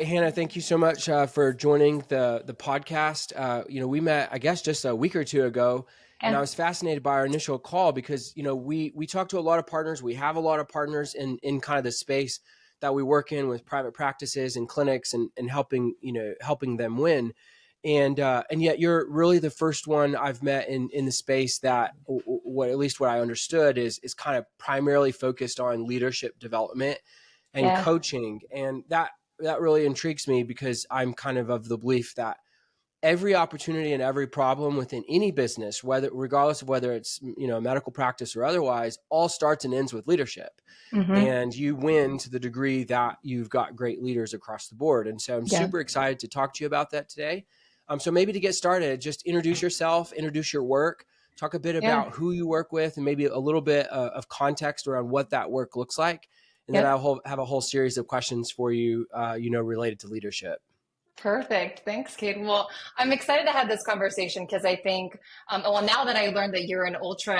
Hannah, thank you so much for joining the podcast. We met, I guess, just a week or two ago, and I Yeah. was fascinated by our initial call because we talk to a lot of partners. We have a lot of partners in kind of the space that we work in with private practices and clinics and helping them win. And yet you're really the first one I've met in the space that at least what I understood is kind of primarily focused on leadership development and Yeah. coaching, and that really intrigues me because I'm kind of the belief that every opportunity and every problem within any business, regardless of whether it's a medical practice or otherwise, all starts and ends with leadership. Mm-hmm. And you win to the degree that you've got great leaders across the board. And so I'm Yeah. super excited to talk to you about that today. So maybe to get started, just introduce yourself, introduce your work, talk a bit Yeah. about who you work with, and maybe a little bit of context around what that work looks like. And then Yep. I'll have a whole series of questions for you, related to leadership. Perfect. Thanks, Kate. Well, I'm excited to have this conversation because I think, well, now that I learned that you're an ultra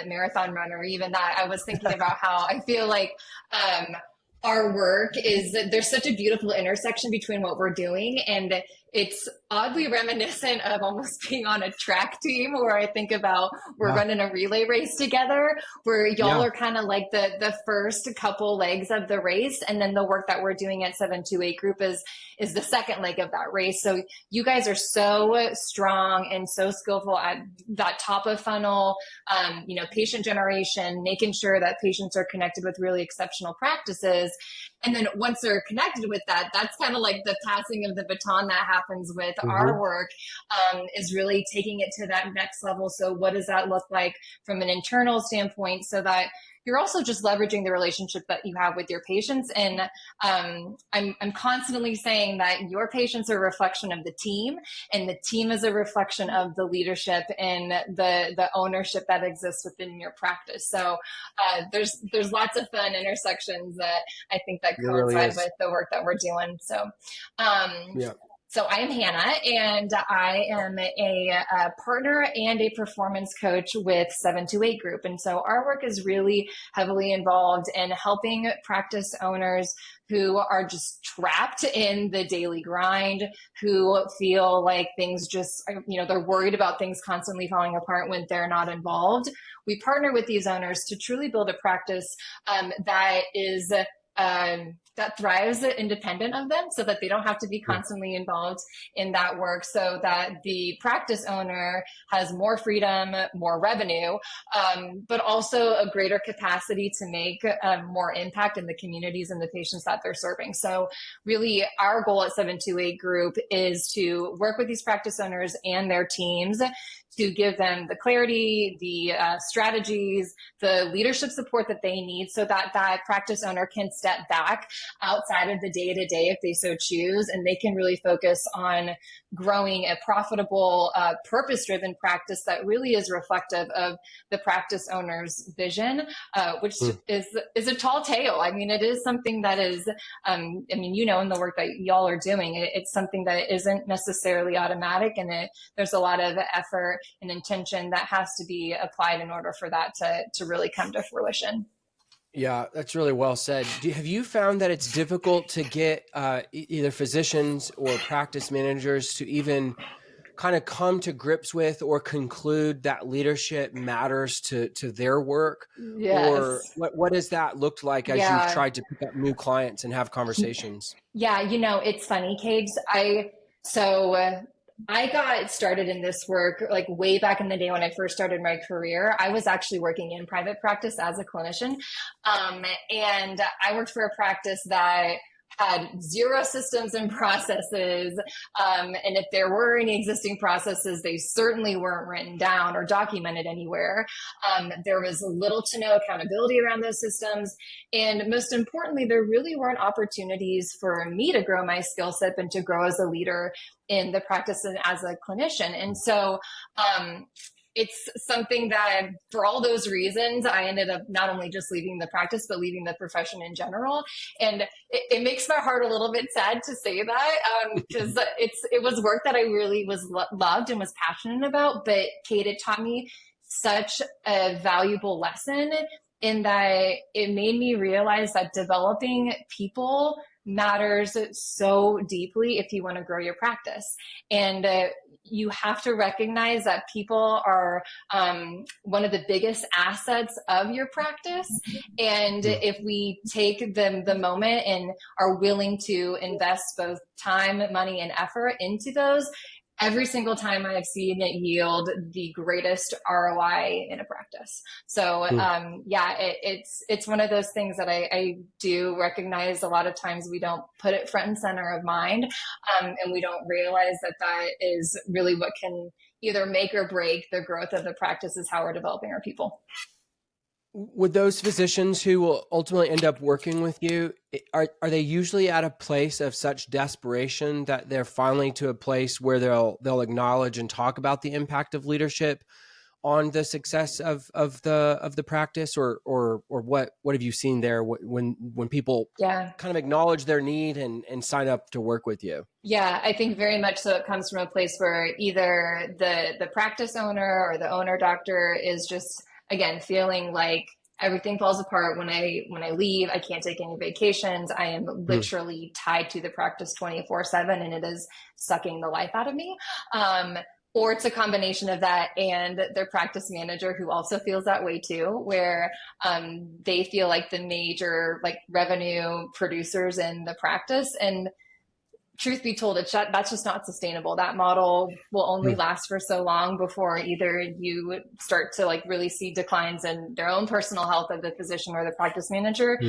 marathon runner, even that, I was thinking about how I feel like our work is, there's such a beautiful intersection between what we're doing, and it's oddly reminiscent of almost being on a track team where I think about we're Yeah. running a relay race together where y'all Yeah. are kind of like the first couple legs of the race, and then the work that we're doing at 728 Group is the second leg of that race. So you guys are so strong and so skillful at that top of funnel, patient generation, making sure that patients are connected with really exceptional practices. And then once they're connected with that, that's kind of like the passing of the baton that happens with our Mm-hmm. work, is really taking it to that next level. So what does that look like from an internal standpoint so that you're also just leveraging the relationship that you have with your patients? And I'm constantly saying that your patients are a reflection of the team, and the team is a reflection of the leadership and the ownership that exists within your practice. So there's lots of fun intersections that I think that There really coincide is. with the work that we're doing. Um, Yeah. so I am Hannah, and I am a partner and a performance coach with 728 Group. And so our work is really heavily involved in helping practice owners who are just trapped in the daily grind, who feel like things just, they're worried about things constantly falling apart when they're not involved. We partner with these owners to truly build a practice that is that thrives independent of them, so that they don't have to be constantly involved in that work, so that the practice owner has more freedom, more revenue, but also a greater capacity to make more impact in the communities and the patients that they're serving. So really our goal at 728 Group is to work with these practice owners and their teams to give them the clarity, the strategies, the leadership support that they need so that that practice owner can step back outside of the day-to-day if they so choose, and they can really focus on growing a profitable, purpose-driven practice that really is reflective of the practice owner's vision, which Mm. is a tall tale. I mean, it is something that is, in the work that y'all are doing, it's something that isn't necessarily automatic, and there's a lot of effort and intention that has to be applied in order for that to really come to fruition. Yeah, that's really well said. Have you found that it's difficult to get either physicians or practice managers to even kind of come to grips with or conclude that leadership matters to their work? Or Yes. what does that look like as you've Yeah. tried to pick up new clients and have conversations? Yeah, it's funny, Cage. I got started in this work like way back in the day when I first started my career. I was actually working in private practice as a clinician, and I worked for a practice that had zero systems and processes. And if there were any existing processes, they certainly weren't written down or documented anywhere. There was little to no accountability around those systems. And most importantly, there really weren't opportunities for me to grow my skill set and to grow as a leader in the practice and as a clinician. And so, it's something that for all those reasons, I ended up not only just leaving the practice, but leaving the profession in general. And it makes my heart a little bit sad to say that, because it was work that I really loved and was passionate about. But Kate, it taught me such a valuable lesson in that it made me realize that developing people matters so deeply if you want to grow your practice. And you have to recognize that people are one of the biggest assets of your practice. And if we take the moment and are willing to invest both time, money, and effort into those, every single time I've seen it yield the greatest ROI in a practice. So it's one of those things that I do recognize a lot of times we don't put it front and center of mind, and we don't realize that is really what can either make or break the growth of the practice, is how we're developing our people. Would those physicians who will ultimately end up working with you, are they usually at a place of such desperation that they're finally to a place where they'll acknowledge and talk about the impact of leadership on the success of the practice, or what have you seen there when people kind of acknowledge their need and sign up to work with you? Yeah, I think very much so. It comes from a place where either the practice owner or the owner doctor is just, again, feeling like everything falls apart when I leave. I can't take any vacations. I am literally tied to the practice 24/7, and it is sucking the life out of me. Or it's a combination of that and their practice manager, who also feels that way too, where they feel like the major revenue producers in the practice. And truth be told, that's just not sustainable. That model will only last for so long before either you start to really see declines in their own personal health of the physician or the practice manager,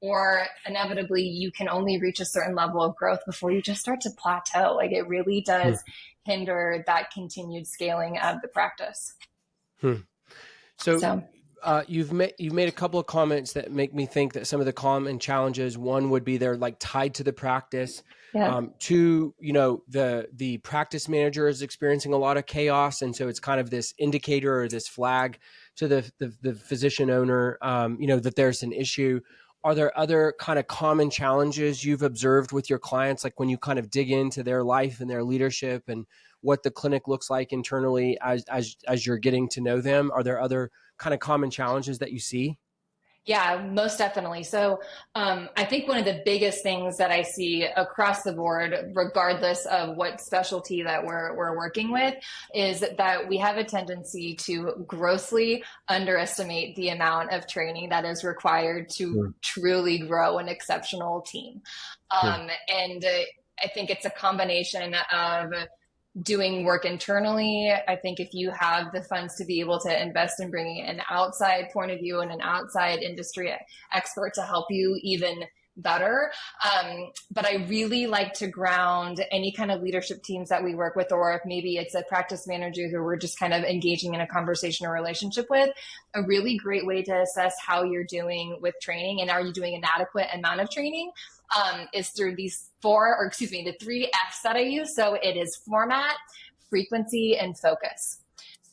or inevitably you can only reach a certain level of growth before you just start to plateau. It really does hinder that continued scaling of the practice. So you've made a couple of comments that make me think that some of the common challenges, one would be they're tied to the practice. Two, the practice manager is experiencing a lot of chaos, and so it's kind of this indicator or this flag to the physician owner, that there's an issue. Are there other kind of common challenges you've observed with your clients, when you kind of dig into their life and their leadership and what the clinic looks like internally as you're getting to know them? Are there other kind of common challenges that you see? Yeah, most definitely. So I think one of the biggest things that I see across the board, regardless of what specialty that we're working with, is that we have a tendency to grossly underestimate the amount of training that is required to truly grow an exceptional team. And I think it's a combination of doing work internally. I think if you have the funds to be able to invest in bringing an outside point of view and an outside industry expert to help you, even better. But I really like to ground any kind of leadership teams that we work with, or if maybe it's a practice manager who we're just kind of engaging in a conversation or relationship with, a really great way to assess how you're doing with training and are you doing an adequate amount of training is through these the 3 F's that I use. So it is format, frequency, and focus.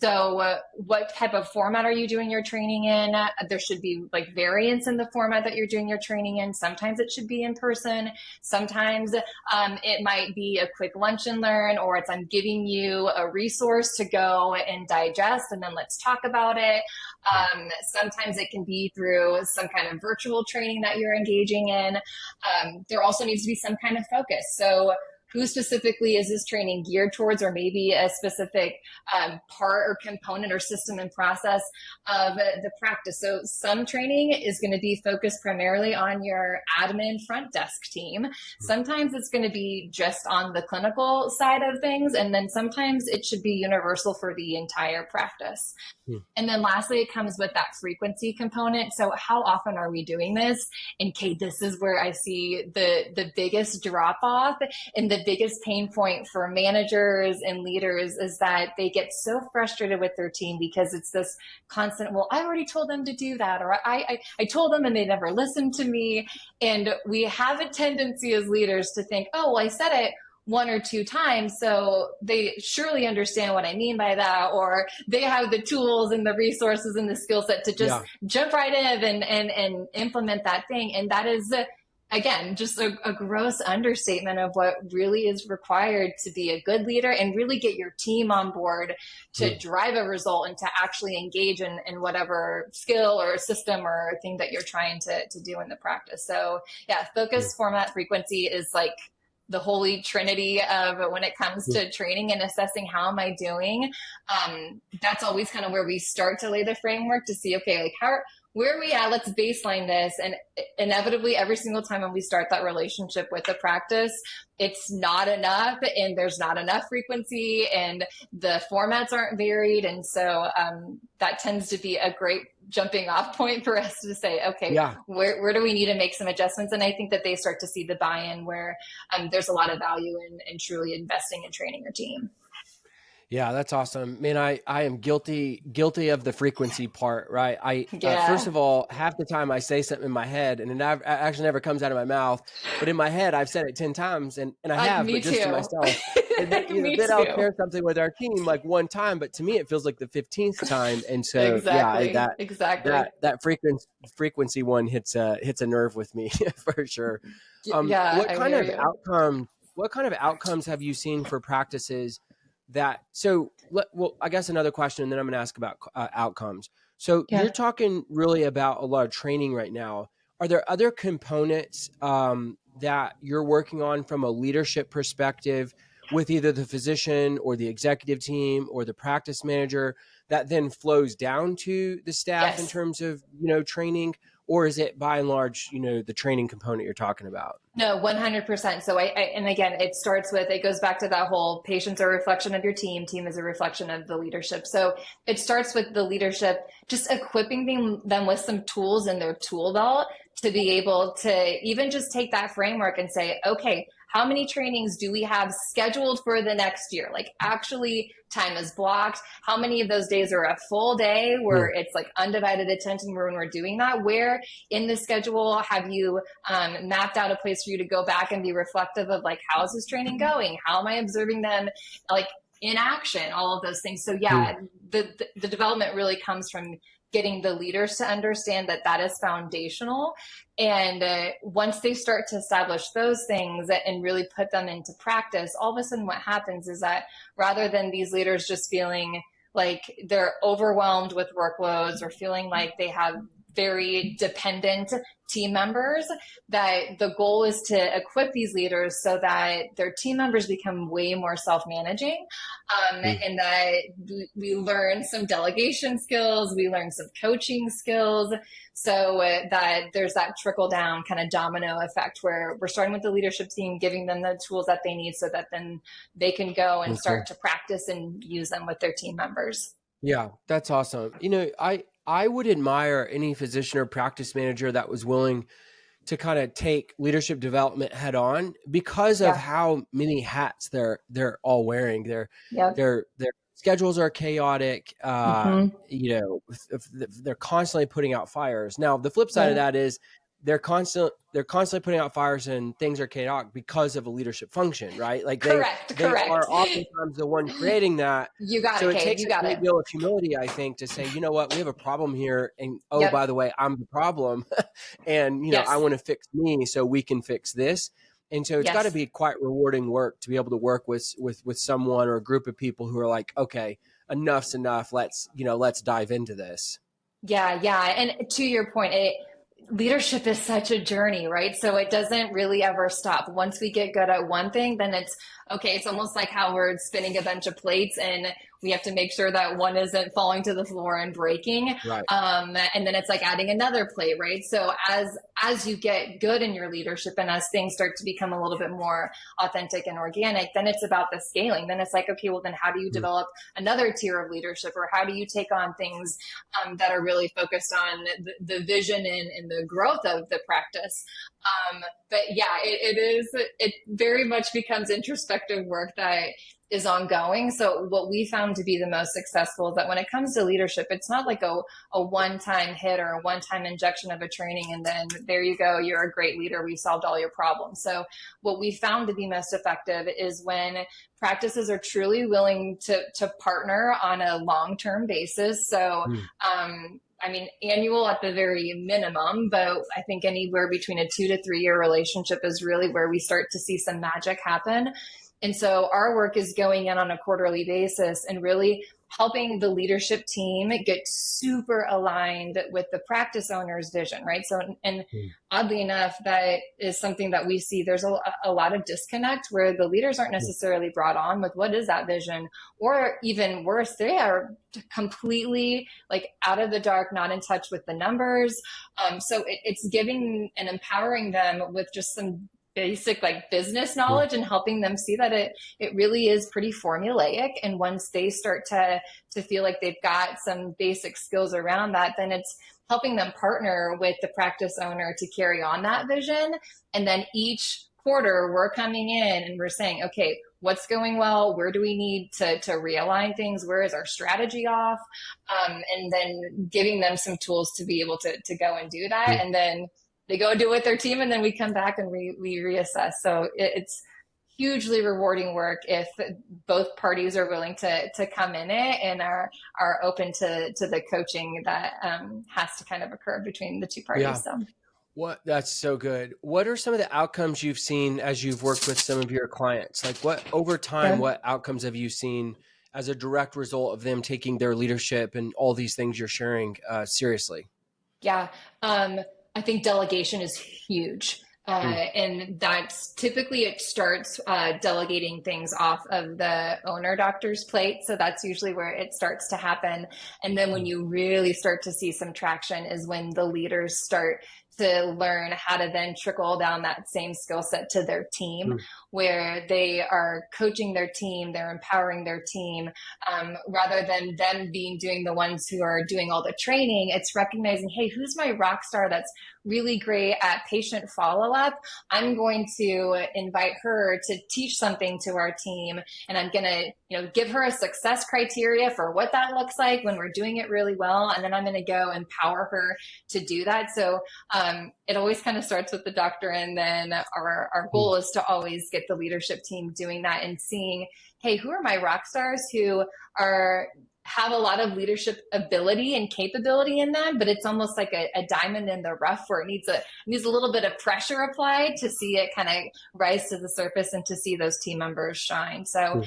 So what type of format are you doing your training in? There should be variance in the format that you're doing your training in. Sometimes it should be in person. Sometimes it might be a quick lunch and learn, or it's I'm giving you a resource to go and digest, and then let's talk about it. Sometimes it can be through some kind of virtual training that you're engaging in. There also needs to be some kind of focus. So who specifically is this training geared towards, or maybe a specific part or component or system and process of the practice? So some training is going to be focused primarily on your admin front desk team. Sometimes it's going to be just on the clinical side of things. And then sometimes it should be universal for the entire practice. And then lastly, it comes with that frequency component. So how often are we doing this? And Kate, this is where I see the biggest drop off and the biggest pain point for managers and leaders is that they get so frustrated with their team because it's this constant, well, I already told them to do that, or I told them and they never listened to me. And we have a tendency as leaders to think, oh, well, I said it 1 or 2 times, so they surely understand what I mean by that, or they have the tools and the resources and the skill set to just jump right in and implement that thing. And that is again, just a gross understatement of what really is required to be a good leader and really get your team on board to Mm. drive a result and to actually engage in whatever skill or system or thing that you're trying to do in the practice. So yeah, Mm. focus, format, frequency is like the holy trinity of when it comes Mm. to training and assessing how am I doing. That's always kind of where we start to lay the framework to see, okay, like how, where are we at? Let's baseline this. And inevitably, every single time when we start that relationship with the practice, it's not enough and there's not enough frequency and the formats aren't varied. And so that tends to be a great jumping off point for us to say, okay, Yeah. where do we need to make some adjustments? And I think that they start to see the buy-in where there's a lot of value in truly investing in training your team. Yeah, that's awesome. Man, I am guilty of the frequency part, right? First Yeah. of all, half the time I say something in my head and it actually never comes out of my mouth, but in my head I've said it 10 times and I have, Me but just to too. myself. And then, Me then I'll too. share something with our team like one time, but to me it feels like the 15th time. And so, yeah, Exactly. Exactly. that frequency one hits a nerve with me for sure. Yeah, What I kind hear of you. outcomes have you seen for practices well, I guess another question, and then I'm going to ask about outcomes. So you're Yeah. talking really about a lot of training right now. Are there other components that you're working on from a leadership perspective with either the physician or the executive team or the practice manager that then flows down to the staff in Yes. terms of, training? Or is it by and large, the training component you're talking about? No, 100%. So and again, it goes back to that whole patients are a reflection of your team is a reflection of the leadership. So it starts with the leadership, just equipping them with some tools in their tool belt to be able to even just take that framework and say, okay, how many trainings do we have scheduled for the next year? Like actually time is blocked. How many of those days are a full day where Mm. it's like undivided attention when we're doing that? Where in the schedule have you mapped out a place for you to go back and be reflective of like, how's this training going? How am I observing them? Like in action, all of those things. So Mm. yeah, the development really comes from getting the leaders to understand that that is foundational. And once they start to establish those things and really put them into practice, all of a sudden what happens is that rather than these leaders just feeling like they're overwhelmed with workloads or feeling like they have very dependent team members, that the goal is to equip these leaders so that their team members become way more self-managing, Mm. and that we learn some delegation skills, we learn some coaching skills, so that there's that trickle down kind of domino effect where we're starting with the leadership team, giving them the tools that they need so that then they can go and Okay. start to practice and use them with their team members. Yeah, that's awesome. I would admire any physician or practice manager that was willing to kind of take leadership development head on because of Yeah. how many hats they're all wearing. Yep. Their schedules are chaotic. Mm-hmm. They're constantly putting out fires. Now, the flip side of Yeah. that is they're constantly putting out fires and things are chaotic because of a leadership function, right? Like Correct. they Correct. are oftentimes the one creating that. You got So it, it Cade. takes You a got great it. deal of humility, I think, to say, you know what, we have a problem here, and oh, Yep. by the way, I'm the problem, and I Yes. want to fix me so we can fix this. And so it's got to Yes. be quite rewarding work to be able to work with someone or a group of people who are like, okay, enough's enough. Let's dive into this. Yeah, yeah. And to your point, leadership is such a journey, right? So it doesn't really ever stop. Once we get good at one thing, then it's okay. It's almost like how we're spinning a bunch of plates and we have to make sure that one isn't falling to the floor and breaking. Right. And then it's like adding another plate, right? So as you get good in your leadership and as things start to become a little bit more authentic and organic, then it's about the scaling. Then it's like, okay, well, then how do you Mm. develop another tier of leadership, or how do you take on things that are really focused on the vision and the growth of the practice. But yeah, it very much becomes introspective work that is ongoing. So what we found to be the most successful is that when it comes to leadership, it's not like a one-time hit or a one-time injection of a training and then there you go, you're a great leader, we solved all your problems. So what we found to be most effective is when practices are truly willing to partner on a long-term basis. So Mm. I mean, annual at the very minimum, but I think anywhere between a 2 to 3 year relationship is really where we start to see some magic happen. And so our work is going in on a quarterly basis and really helping the leadership team get super aligned with the practice owner's vision, right? So, and oddly enough, that is something that we see. There's a lot of disconnect where the leaders aren't necessarily brought on with what is that vision, or even worse, they are completely like out of the dark, not in touch with the numbers. So it's giving and empowering them with just some basic like business knowledge and helping them see that it really is pretty formulaic. And once they start to feel like they've got some basic skills around that, then it's helping them partner with the practice owner to carry on that vision. And then each quarter we're coming in and we're saying, okay, what's going well? Where do we need to realign things? Where is our strategy off? And then giving them some tools to be able to go and do that. And then they go do it with their team, and then we come back and we reassess. So it's hugely rewarding work if both parties are willing to come in it and are open to the coaching that has to kind of occur between the two parties. Yeah. So. That's so good. What are some of the outcomes you've seen as you've worked with some of your clients? Like what over time, what outcomes have you seen as a direct result of them taking their leadership and all these things you're sharing seriously? Yeah. I think delegation is huge. And that's typically it starts delegating things off of the owner doctor's plate. So that's usually where it starts to happen. And then when you really start to see some traction is when the leaders start to learn how to then trickle down that same skill set to their team, where they are coaching their team, they're empowering their team, rather than them doing the ones who are doing all the training. It's recognizing, hey, who's my rock star that's really great at patient follow-up? I'm going to invite her to teach something to our team, and I'm going to, give her a success criteria for what that looks like when we're doing it really well, and then I'm going to go empower her to do that. So it always kind of starts with the doctor, and then our goal is to always get the leadership team doing that and seeing, hey, who are my rock stars who have a lot of leadership ability and capability in them, but it's almost like a diamond in the rough where it needs a little bit of pressure applied to see it kind of rise to the surface and to see those team members shine. So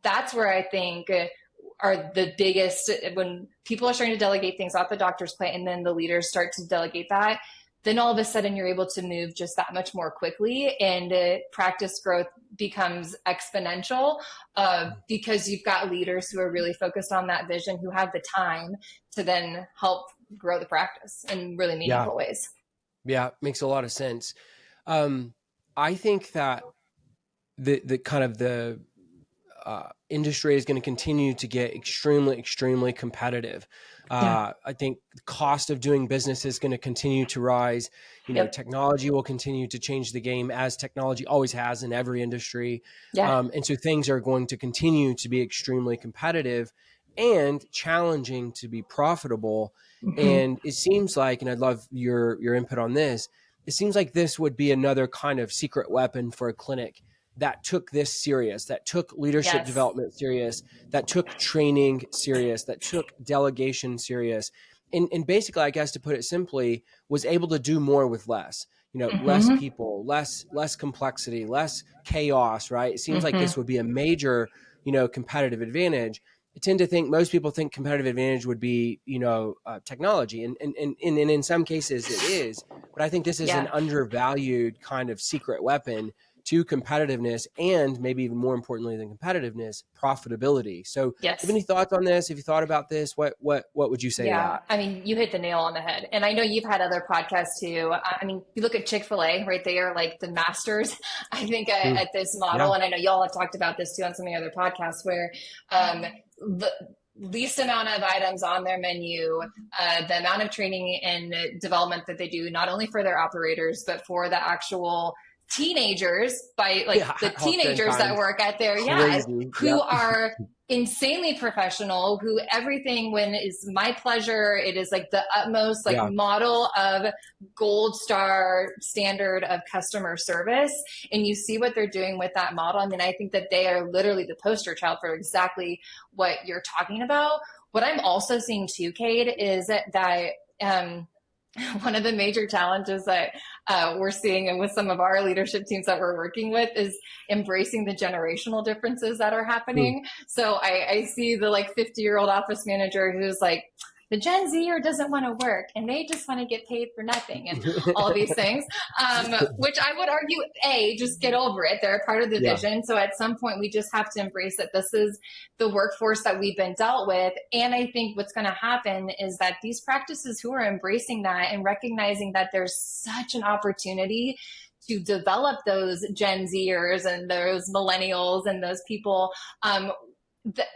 that's where I think are the biggest, when people are starting to delegate things off the doctor's plate and then the leaders start to delegate that, then all of a sudden you're able to move just that much more quickly, and practice growth becomes exponential because you've got leaders who are really focused on that vision, who have the time to then help grow the practice in really meaningful ways. Yeah, makes a lot of sense. I think that the kind of the industry is going to continue to get extremely, extremely competitive. I think the cost of doing business is going to continue to rise. Technology will continue to change the game, as technology always has in every industry. And so things are going to continue to be extremely competitive and challenging to be profitable. And it seems like, and I'd love your input on this, it seems like this would be another kind of secret weapon for a clinic that took this serious, that took leadership development serious, that took training serious, that took delegation serious. And basically, I guess to put it simply, was able to do more with less, less people, less complexity, less chaos, right? It seems like this would be a major, competitive advantage. I tend to think most people think competitive advantage would be, technology. And in some cases it is, but I think this is an undervalued kind of secret weapon to competitiveness, and maybe even more importantly than competitiveness, profitability. So do you have any thoughts on this? Have you thought about this? What would you say to that? I mean, you hit the nail on the head. And I know you've had other podcasts too. I mean, you look at Chick-fil-A, right? They are like the masters, I think, at this model. And I know y'all have talked about this too on some of the other podcasts, where the least amount of items on their menu, the amount of training and development that they do, not only for their operators, but for the actual teenagers, by the teenagers that work at there, who are insanely professional, who everything when is my pleasure, it is like the utmost like Yeah. model of gold star standard of customer service. And you see what they're doing with that model. I mean, I think that they are literally the poster child for exactly what you're talking about. What I'm also seeing too, Cade, is that one of the major challenges that we're seeing and with some of our leadership teams that we're working with is embracing the generational differences that are Hmm. happening. So I see the like 50-year-old office manager who's like, the Gen Zer doesn't want to work and they just want to get paid for nothing and all these things, which I would argue, just get over it. They're a part of the Yeah. vision. So at some point, we just have to embrace that this is the workforce that we've been dealt with. And I think what's going to happen is that these practices who are embracing that and recognizing that there's such an opportunity to develop those Gen Zers and those millennials and those people,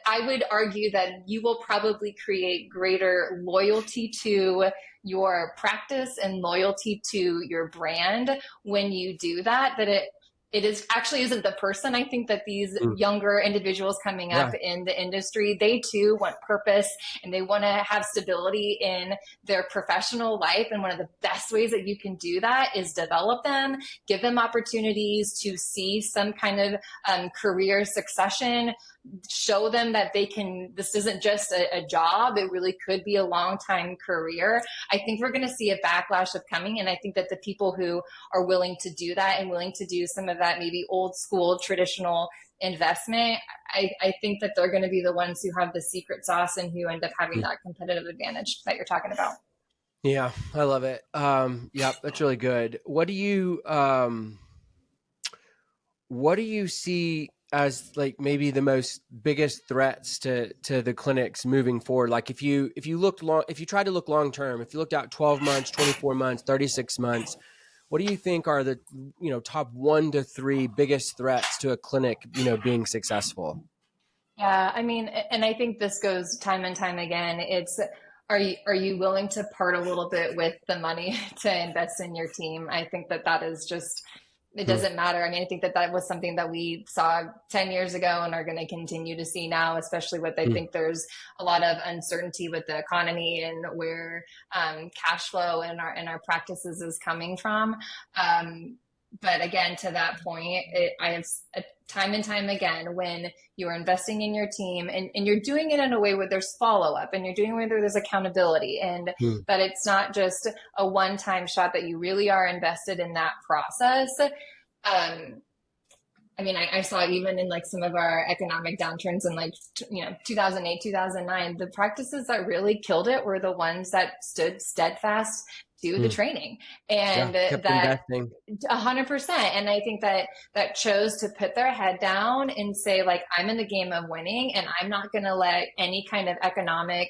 I would argue that you will probably create greater loyalty to your practice and loyalty to your brand when you do that, that it is actually isn't the person. I think that these Mm. younger individuals coming up Yeah. in the industry, they too want purpose and they want to have stability in their professional life. And one of the best ways that you can do that is develop them, give them opportunities to see some kind of career succession, show them that they can, this isn't just a job, it really could be a long time career. I think we're going to see a backlash of coming. And I think that the people who are willing to do that and willing to do some of that maybe old school traditional investment, I think that they're going to be the ones who have the secret sauce and who end up having that competitive advantage that you're talking about. Yeah, I love it. Yeah, that's really good. What do you see as like maybe the most biggest threats to the clinics moving forward? Like if you tried to look long term, if you looked out 12 months, 24 months, 36 months, what do you think are the top 1 to 3 biggest threats to a clinic, being successful? Yeah, I mean, and I think this goes time and time again. It's are you willing to part a little bit with the money to invest in your team? I think that that is just it Hmm. doesn't matter. I mean, I think that that was something that we saw 10 years ago and are going to continue to see now, especially with I Hmm. think there's a lot of uncertainty with the economy and where cash flow in our practices is coming from. But again, to that point, I have time and time again when you're investing in your team and you're doing it in a way where there's follow up and you're doing it where there's accountability and Hmm. that it's not just a one time shot, that you really are invested in that process. I mean, I saw it even in like some of our economic downturns in like, 2008, 2009, the practices that really killed it were the ones that stood steadfast to the Hmm. training Yeah, and kept that investing. 100%. And I think that that chose to put their head down and say, like, I'm in the game of winning and I'm not going to let any kind of economic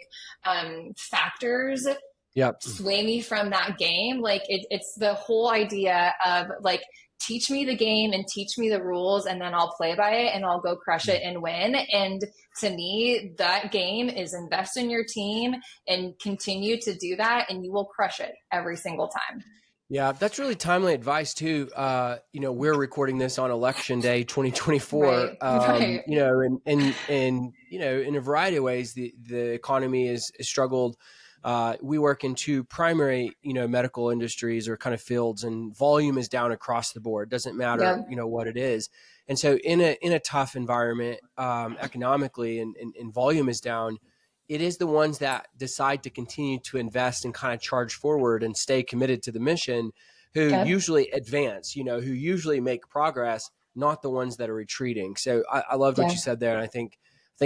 factors Yep. sway me from that game. Like it's the whole idea of like, teach me the game and teach me the rules and then I'll play by it and I'll go crush it and win. And to me, that game is invest in your team and continue to do that and you will crush it every single time. Yeah, that's really timely advice too. We're recording this on election day 2024. Right. Right. And in a variety of ways, the economy is struggled. We work in 2 primary, medical industries or kind of fields, and volume is down across the board. Doesn't matter, Yep. what it is. And so in a tough environment, economically and volume is down, it is the ones that decide to continue to invest and kind of charge forward and stay committed to the mission who Yep. usually advance, who usually make progress, not the ones that are retreating. So I loved what you Yeah. said there. And I think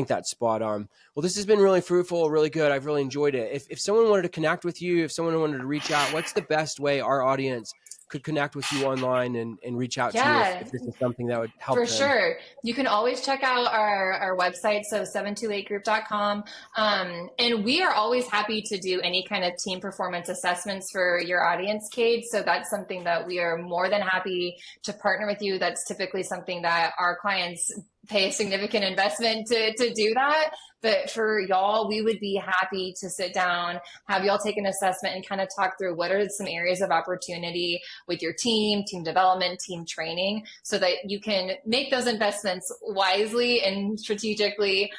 that's spot on. Well, this has been really fruitful, really good. I've really enjoyed it. If someone wanted to connect with you, if someone wanted to reach out, what's the best way our audience could connect with you online and reach out to you if Yeah. this is something that would help For them? sure. You can always check out our website, so 728group.com. And we are always happy to do any kind of team performance assessments for your audience, Cade. So that's something that we are more than happy to partner with you. That's typically something that our clients pay a significant investment to do that. But for y'all, we would be happy to sit down, have y'all take an assessment and kind of talk through what are some areas of opportunity with your team development, team training, so that you can make those investments wisely and strategically.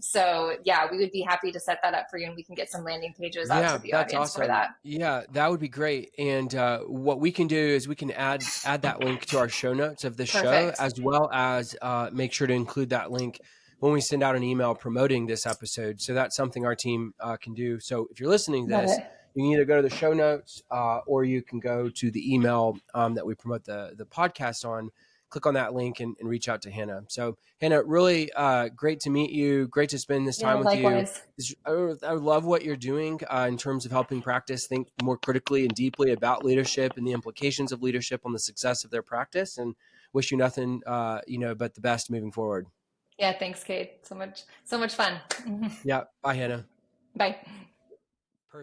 So yeah, we would be happy to set that up for you, and we can get some landing pages out to Yeah, the that's audience for awesome. that. Yeah, that would be great. And what we can do is we can add that link to our show notes of the show, Perfect. as well as make sure to include that link when we send out an email promoting this episode. So that's something our team can do. So if you're listening to Love this, it. you can either go to the show notes or you can go to the email that we promote the podcast on. Click on that link and reach out to Hannah. So Hannah, really great to meet you. Great to spend this Yeah, time with you. likewise. I love what you're doing in terms of helping practice think more critically and deeply about leadership and the implications of leadership on the success of their practice. And wish you nothing, but the best moving forward. Yeah, thanks, Kate. So much fun. Yeah, bye, Hannah. Bye.